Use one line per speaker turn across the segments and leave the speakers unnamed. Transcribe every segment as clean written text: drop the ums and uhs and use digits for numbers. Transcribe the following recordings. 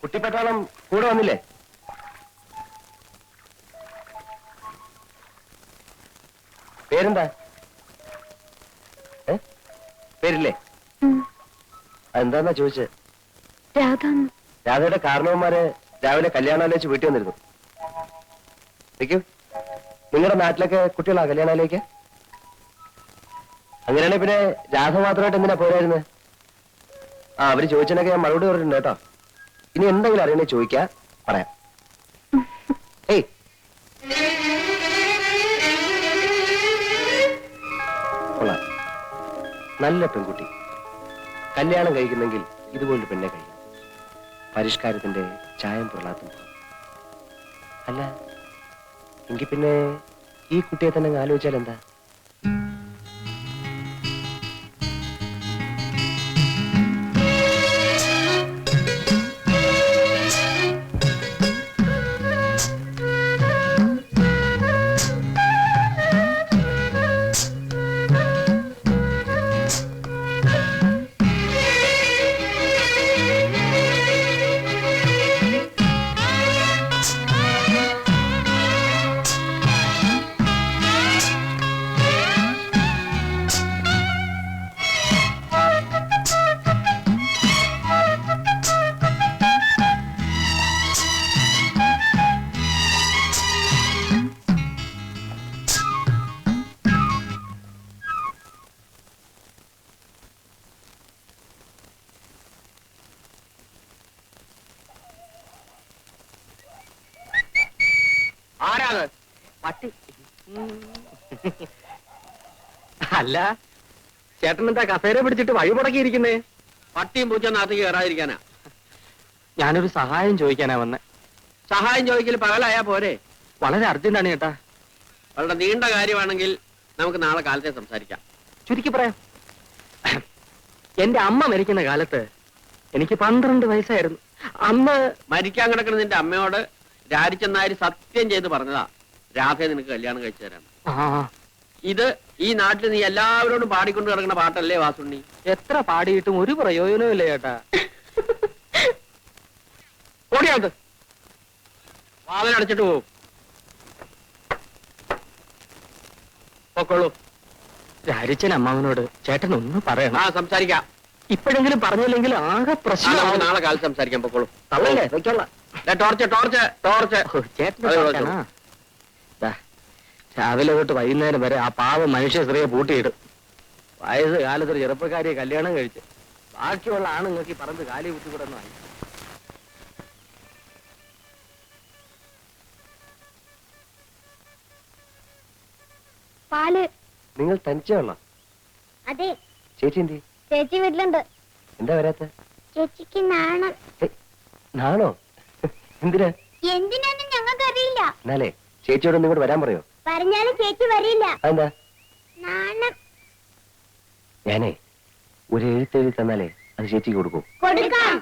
കുട്ടിപ്പട്ടാളം കൂടെ വന്നില്ലേ? പേരെന്താ? പേരില്ലേ? അതെന്താന്നാ ചോദിച്ചത്? രാധയുടെ കാരണവന്മാര് രാവിലെ കല്യാണാലോചിച്ച് വീട്ടിൽ വന്നിരുന്നു. നിൽക്കൂ. നിങ്ങളുടെ നാട്ടിലൊക്കെ കുട്ടികളാ കല്യാണാലോചിക്ക? അങ്ങനെയാണെങ്കിൽ പിന്നെ രാധ മാത്രമായിട്ട് എന്തിനാ പോരായിരുന്നത്? അവര് ചോദിച്ചതിനൊക്കെ ഞാൻ മറുപടി പറഞ്ഞിട്ടുണ്ട് കേട്ടോ. ഇനി എന്തെങ്കിലും അറിയണേ ചോദിക്കാ, പറയാം. ഏയ് കൊള്ളാം, നല്ല പെൺകുട്ടി. കല്യാണം കഴിക്കുന്നെങ്കിൽ ഇതുപോലെ പെണ്ണെ കഴിക്കും. പരിഷ്കാരത്തിന്റെ ചായം പൊള്ളാത്തും. അല്ല എങ്കിൽ പിന്നെ ഈ കുട്ടിയെ തന്നെ ആലോചിച്ചാൽ എന്താ?
പട്ടി അല്ല, ചേട്ടൻ എന്താ കസേര പിടിച്ചിട്ട് വഴി മുടക്കിയിരിക്കുന്നേ?
പട്ടിയും പൂച്ചൊന്നകത്തേക്ക് കയറാതിരിക്കാനാ.
ഞാനൊരു സഹായം ചോദിക്കാനാ വന്നെ.
സഹായം ചോദിക്കൽ പകലായാ പോരെ?
വളരെ അർജന്റാണ് ചേട്ടാ.
വളരെ നീണ്ട കാര്യമാണെങ്കിൽ നമുക്ക് നാളെ കാലത്തെ സംസാരിക്കാം.
ചുരുക്കി പറയാം. എന്റെ അമ്മ മരിക്കുന്ന കാലത്ത് എനിക്ക് 12 വയസ്സായിരുന്നു. അന്ന്
മരിക്കാൻ കിടക്കുന്ന നിന്റെ അമ്മയോട് രാജിച്ചെന്നാര് സത്യം ചെയ്ത് പറഞ്ഞതാ രാധയെ നിനക്ക് കല്യാണം കഴിച്ചു തരാം. ഇത് ഈ നാട്ടിൽ നീ എല്ലാവരോടും പാടിക്കൊണ്ട് കിടക്കുന്ന പാട്ടല്ലേ വാസുണ്ണി?
എത്ര പാടിയിട്ടും ഒരു പ്രയോജനവും ഇല്ല ചേട്ടാ.
ഓടിയാത് വാതിലടച്ചിട്ട് പോകും. പൊക്കോളൂ.
രാജിച്ചൻ അമ്മാവനോട് ചേട്ടൻ ഒന്ന് പറയണം.
സംസാരിക്കാം.
ഇപ്പോഴെങ്കിലും പറഞ്ഞില്ലെങ്കിൽ ആകെ പ്രശ്നം.
നാളെ കാലത്ത് സംസാരിക്കാൻ. പൊക്കോളൂ.
തള്ളല്ലേ? വെച്ചോളാം. രാവിലെ തൊട്ട് വൈകുന്നേരം വരെ ആ പാവം മനുഷ്യ സ്ത്രീയെ പൂട്ടിയിടും. വയസ്സ് കാലത്തൊരു ചെറുപ്പക്കാരിയെ കല്യാണം കഴിച്ച് ബാക്കിയുള്ള ആണുങ്ങൾക്ക് ഈ പറമ്പ് കാലി കുത്തിക്കൂടുന്ന.
പാല്
നിങ്ങൾ തനിച്ചുള്ള?
അതെ.
ചേച്ചി എന്തി?
ചേച്ചി വീട്ടിലുണ്ട്.
എന്താ വരാത്ത?
ചേച്ചിക്ക് നാണം.
നാണോ? എന്തിനാ?
എന്തിനാന്നും ഞങ്ങൾക്ക് അറിയില്ല.
എന്നാലേ ചേച്ചിയോട് ഇങ്ങോട്ട് വരാൻ പറയോ?
പറഞ്ഞാലും ചേച്ചി വരില്ല.
അതെന്താ?
നാണം.
ഞാനേ ഒരു എഴുത്തെഴുതി തന്നാലേ അത് ചേച്ചിക്ക് കൊടുക്കും.
കൊടുക്കാം.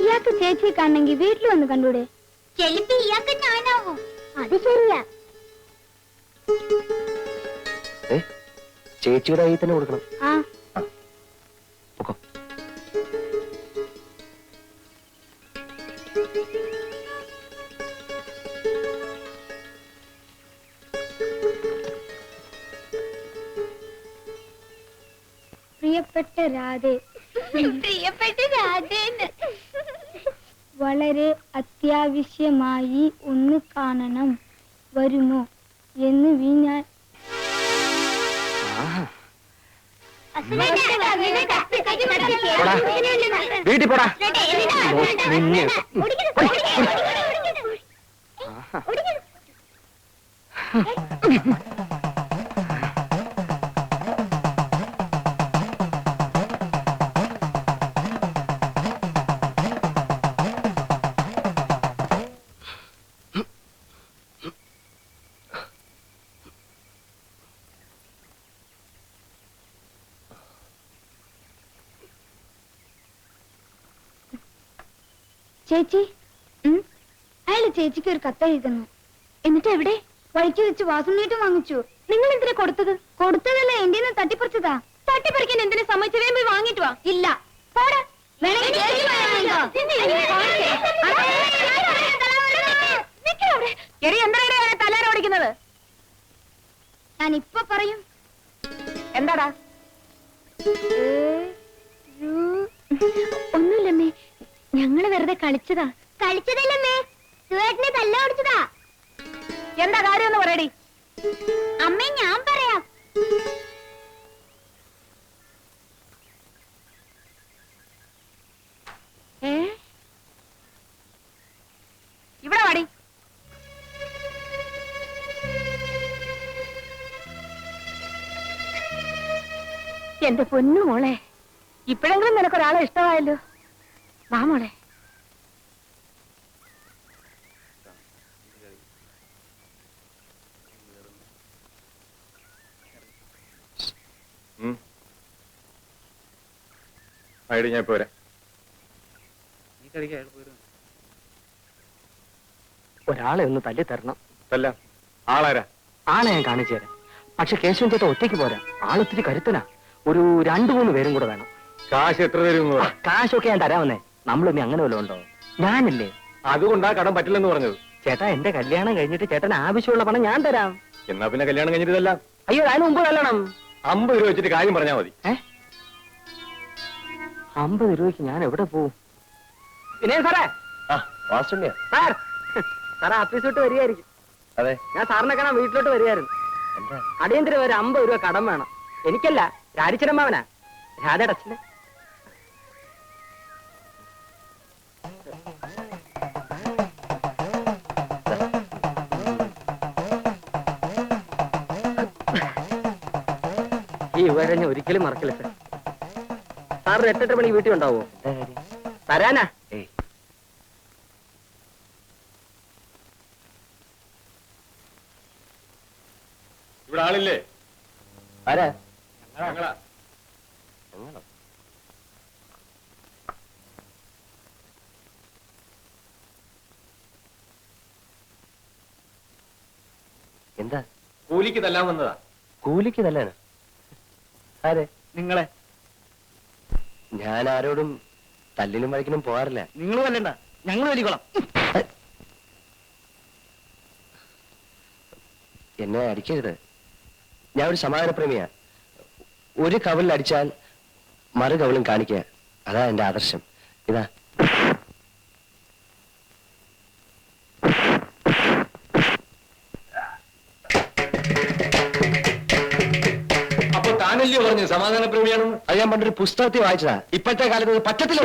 ഇയാൾക്ക് ചേച്ചി കാണണമെങ്കിൽ വീട്ടിൽ വന്ന് കണ്ടൂടെ? ചെലുപ്പി ഇയാൾക്ക് ഞാനാവും. അത് ശരിയാ.
ചേച്ചിയുടെ കയ്യിൽ തന്നെ കൊടുക്കണം.
പ്രിയപ്പെട്ട രാധേ, പ്രിയപ്പെട്ട രാധേന്ന് വളരെ അത്യാവശ്യമായി ഒന്ന് കാണണം, വരുമോ എന്ന് ഞാൻ
വീട്ടിൽ പോടാ.
ചേച്ചി, അയാള് ചേച്ചിക്ക് ഒരു കത്ത് എഴുതുന്നു. എന്നിട്ട് എവിടെ? വഴിക്ക് വെച്ച് വാസുണ്ണീട്ടും വാങ്ങിച്ചു. നിങ്ങൾ എന്തിനാ കൊടുത്തത്? കൊടുത്തതല്ല, എന്റെ തട്ടിപ്പറിച്ചതാ. തട്ടിപ്പറിക്കാൻ എന്തിനു സമ്മതിച്ചു വേഗം പോയി വാങ്ങിട്ട് വാ. ഇല്ല പോടാ. വേണമെങ്കിൽ ചേച്ചി പോയി വാങ്ങിക്കോ. എന്താണ് തലാര ഓടിക്കുന്നത്? ഞാൻ ഇപ്പൊ പറയും. എന്താടാ? ഒന്നുമില്ലമ്മേ, ഞങ്ങള് വെറുതെ കളിച്ചതാ. കളിച്ചതല്ലമ്മേ, സുവേട്ടനെ തല്ല ഓടിച്ചതാ. എന്താ കാര്യം ഒന്ന് പറയടി. അമ്മേ ഞാൻ പറയാം. ഇവിടെ വാടി. എന്റെ പൊന്നു മോളെ, ഇപ്പോഴെങ്കിലും നിനക്കൊരാളെ ഇഷ്ടമായല്ലോ. വാ മോളെ.
ഐഡി ഞാൻ പോരാ.
ഒരാളെ ഒന്ന് തല്ലി തരണം.
അല്ല ആളാരാ?
ആളെ ഞാൻ കാണിച്ചു തരാം. പക്ഷെ കേശവൻ ചേട്ടൻ ഒറ്റയ്ക്ക് പോരാ, ആളൊത്തിരി കരുത്തനാ. ഒരു 2-3 പേരും കൂടെ വേണം.
കാശ് എത്ര തരും?
കാശൊക്കെ ഞാൻ തരാമെന്നേ. നമ്മളിനി അങ്ങനെ വല്ലതും ഉണ്ടോ? ഞാനില്ലേ.
അതുകൊണ്ടാ കടം പറ്റില്ലെന്ന് പറഞ്ഞത്.
ചേട്ടാ, എന്റെ കല്യാണം കഴിഞ്ഞിട്ട് ചേട്ടന് ആവശ്യമുള്ള പണം ഞാൻ തരാം.
എന്നാ പിന്നെ കല്യാണം കഴിഞ്ഞിട്ടല്ല,
അയ്യോ, അതിന് മുമ്പ് കല്യാണം.
50 രൂപ വെച്ചിട്ട് കാര്യം പറഞ്ഞാൽ മതി.
50 രൂപയ്ക്ക് ഞാൻ എവിടെ പോവും? പിന്നെ സാറേ,
ആ വാസുണ്ണിയാ?
സാറേ ഓഫീസ് വിട്ട് വരികയായിരിക്കും.
അതെ.
ഞാൻ സാറിനെ കാണാൻ വീട്ടിലോട്ട് വരികയായിരുന്നു.
എന്താ?
അടിയന്തരം ഒരു 50 രൂപ കടം വേണം. എനിക്കല്ല, രാജിച്ചനമ്മാവനാ, രാധയുടെ അച്ഛന്. ഈ വിവരം ഞാൻ ഒരിക്കലും മറക്കില്ല സാർ. സാറിന് 8-8 മണിക്ക് വീട്ടിൽ ഉണ്ടാവോ?
എന്താ കാര്യം?
തരാനാ.
ഏയ്,
ഇവിടെ ആളില്ലേ?
ആരാ?
ഞങ്ങളാ.
ഞങ്ങളോ? എന്താ?
കൂലിക്ക് തല്ലാൻ വന്നതാ.
കൂലിക്ക് തല്ലാനോ? അതെ.
നിങ്ങളെ
ഞാൻ ആരോടും തല്ലിനും വഴക്കിനും പോകാറില്ല.
നിങ്ങൾ വല്ലണ്ട, ഞങ്ങൾ വലിക്കോളാം.
എന്നെ അടിക്കരുത്. ഞാൻ ഒരു സമാധാനപ്രേമിയാ. ഒരു കവലിൽ അടിച്ചാൽ മറു കവലും കാണിക്കുക, അതാ എന്റെ ആദർശം. ഇതാ.
അപ്പൊ താനല്ലയോ പറഞ്ഞു സമാധാന പ്രേമിയാണെന്ന്?
അത് ഞാൻ പണ്ടൊരു പുസ്തകത്തിൽ വായിച്ചതാ. ഇപ്പോഴത്തെ കാലത്ത് അത് പറ്റത്തില്ല.